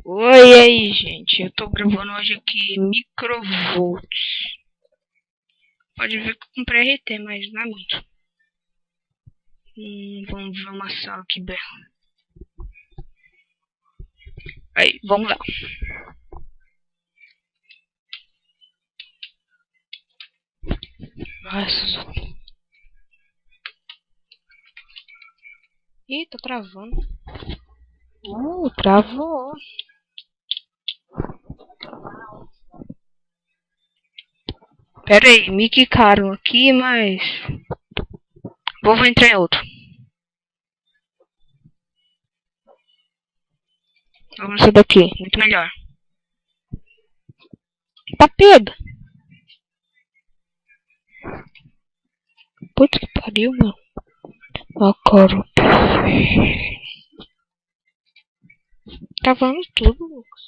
Oi aí, gente. Eu tô gravando hoje aqui microvolts. Pode ver que eu comprei RT, mas não é muito. Vamos ver uma sala aqui bem. Aí, vamos lá. Nossa. Ih, tá travando. Travou. Pera aí, me quicaram aqui, mas... vou entrar em outro. Vamos nesse daqui, muito melhor. Tá pega. Putz que pariu, mano. Agora. Tá falando tudo, Lucas.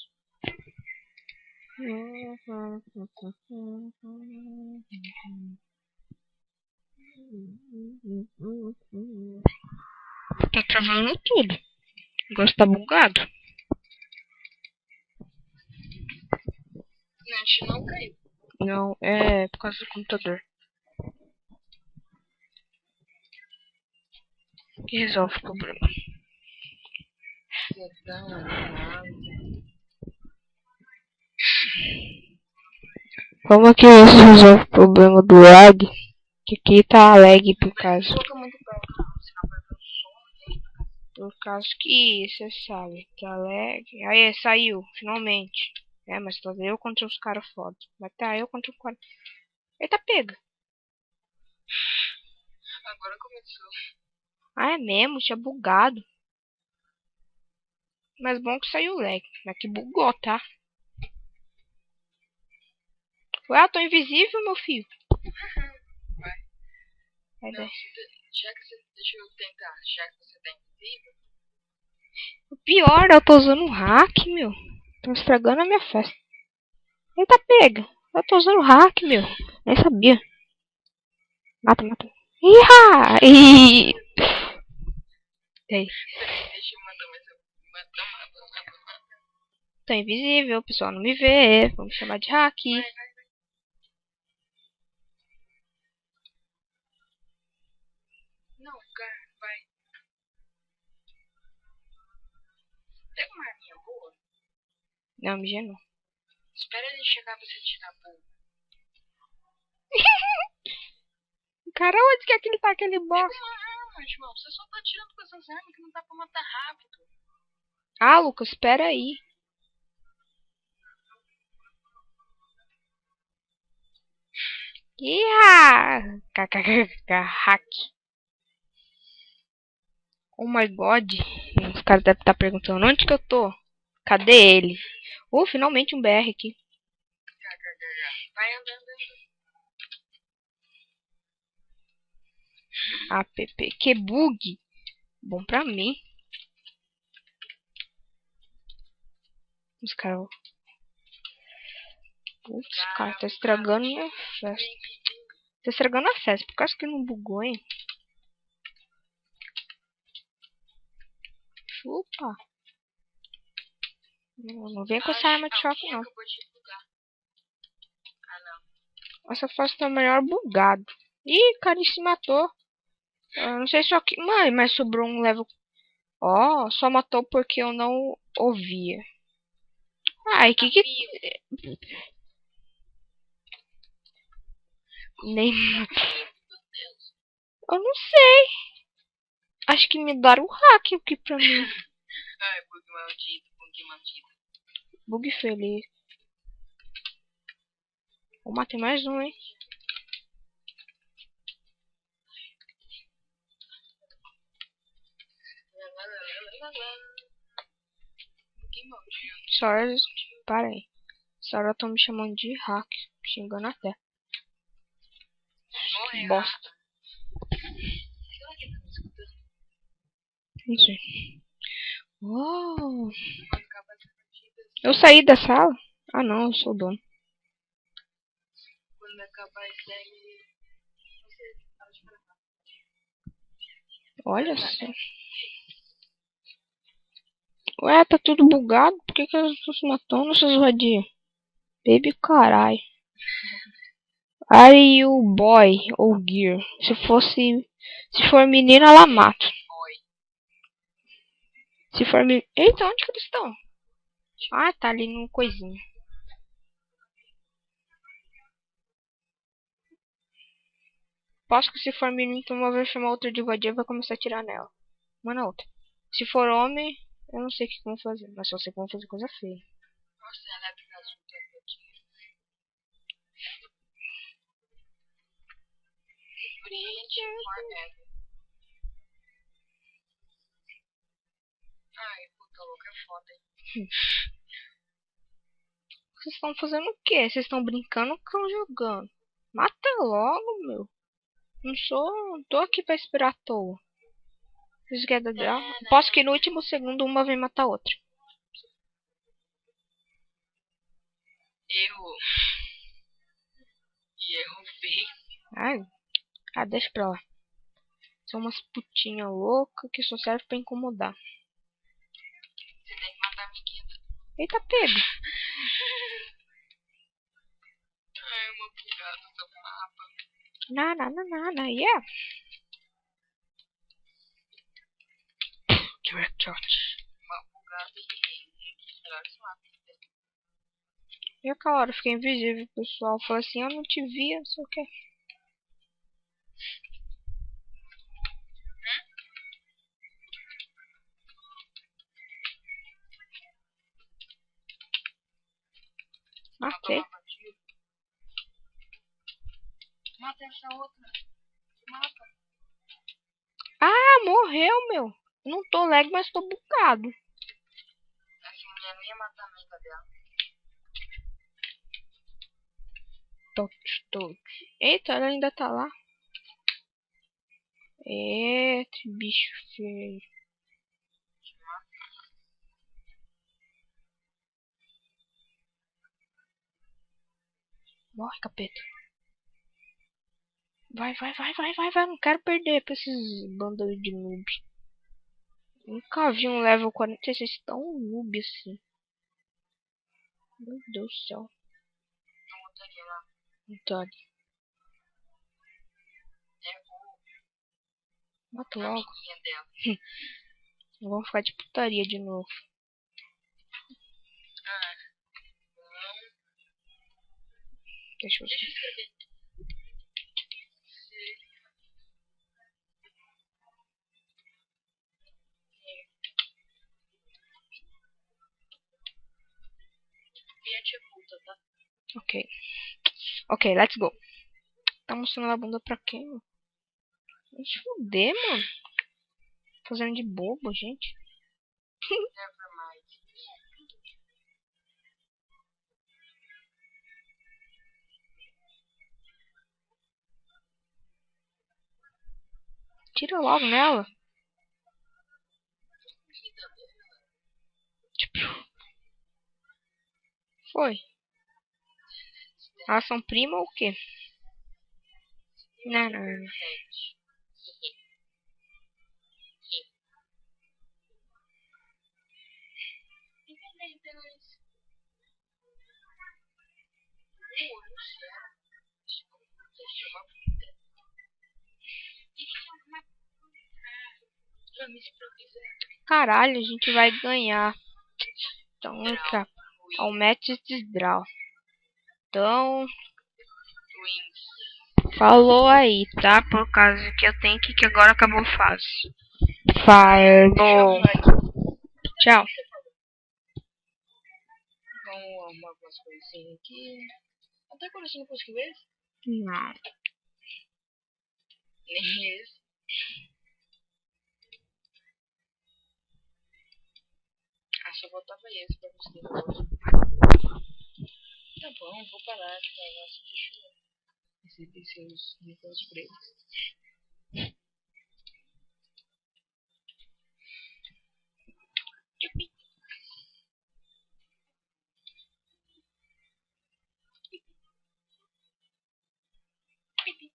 Tá travando tudo. Agora tá bugado. Não caiu. Não, é por causa do computador. Que resolve o problema. Como que você resolve o problema do lag? Que aqui tá lag por causa. Por causa que, você sabe, tá lag. Aí, saiu, finalmente. É, mas tá eu contra os caras foda. Mas tá eu contra o cara. Eita, pega. Agora começou. Ah, é mesmo? Tinha bugado. Mas bom que saiu lag. Mas que bugou, tá? Ué, eu tô invisível, meu filho. Vai. Não, já que você... deixa eu tentar. Já que você tá invisível. O pior, eu tô usando um hack, meu. Tô estragando a minha festa. Eita, pega. Eu tô usando hack, meu. Nem sabia. Mata, mata. Iha! Ih! Ei. Deixa eu mandar mais. Tô invisível, o pessoal não me vê. Vamos chamar de hack. Não, cara, vai. Tem uma arminha boa? Não, MG não. Espera ele chegar pra você tirar a boa. Cara, onde que é que ele tá, aquele bosta? Pega uma arma, João. Você só tá atirando com essas armas que não dá pra matar rápido. Ah, Lucas, espera aí. Iha! KKK, hack. Oh my god. Os caras devem estar perguntando onde que eu tô. Cadê ele? Finalmente um BR aqui. Vai andando. App. Que bug. Bom pra mim. Os caras... putz, cara, tá estragando minha festa. Tá estragando a festa. Por causa que não bugou, hein? Chupa. Não vem com essa arma de choque, não. Essa festa tá melhor bugado. Ih, cara, ele se matou. Eu não sei só que... mãe, mas sobrou um level... ó, só matou porque eu não ouvia. Ai, que... nem... eu não sei. Acho que me deram um hack aqui pra mim. Ai, bug maldito, bug maldito. Bug feliz. Vou matar mais um, hein. Sorry, para aí. Sorry, eu tô me chamando de hack. Xingando até. Bosta. Não sei. Oh. Eu saí da sala? Ah, não, eu sou o dono. Quando acabar a série, olha só. Ué, tá tudo bugado? Por que elas estão se matando, essas vadias? Baby carai. Are you boy ou girl? Se for menina, ela mata. Se for menina... Eita, onde que eles estão? Ah, tá ali no coisinho. Posso que se for menino, então uma vez chamar outra de vadia vai começar a atirar nela. Uma na outra. Se for homem, eu não sei o que vão fazer. Mas só sei que vão fazer coisa feia. Nossa, ela é ai, puta louca, é foda, hein? Vocês estão fazendo o quê? Vocês estão brincando ou estão jogando? Mata logo, meu. Não tô aqui pra esperar à toa. Vocês querem dar? Posso que no último segundo uma vem matar a outra. Errou. E errou feio. Deixa pra lá. São umas putinhas loucas que só servem pra incomodar. Você tem que matar a amiguinha. Eita, pega. Ai, uma bugada do mapa. Nada, yeah. Direct shot. Uma bugada e um dos melhores mapas. E aquela hora eu fiquei invisível, pessoal. Falei assim, eu não te via, não sei o que. Matei. Mata essa outra. Mata. Ah, morreu, meu. Não tô lag, mas tô bugado. Essa mulher não ia matar a amiga dela. Touch. Eita, ela ainda tá lá. Eita, bicho feio. Morre, capeta. Vai. Não quero perder pra esses bandos de noob. Nunca vi um level 46 tão noob assim. Meu Deus do céu. Não tá ali. Mata logo. Vamos ficar de putaria de novo. Deixa eu escrever. Ok, let's go. Tá mostrando a bunda pra quem, mano? Vai se fuder, mano. Fazendo de bobo, gente. Tira logo nela. Foi. Elas são prima ou o quê? Não. Caralho, a gente vai ganhar. Então, entra ao match de draw. Então, falou aí, tá? Por causa que eu tenho que agora acabou fácil. Falou. Tchau. Vamos arrumar algumas coisinhas aqui. Até quando você não conseguiu ver? Não. Nem esse. Só faltava esse pra conseguir. Tá bom, vou parar de falar. Deixa eu receber seus negócios pra eles.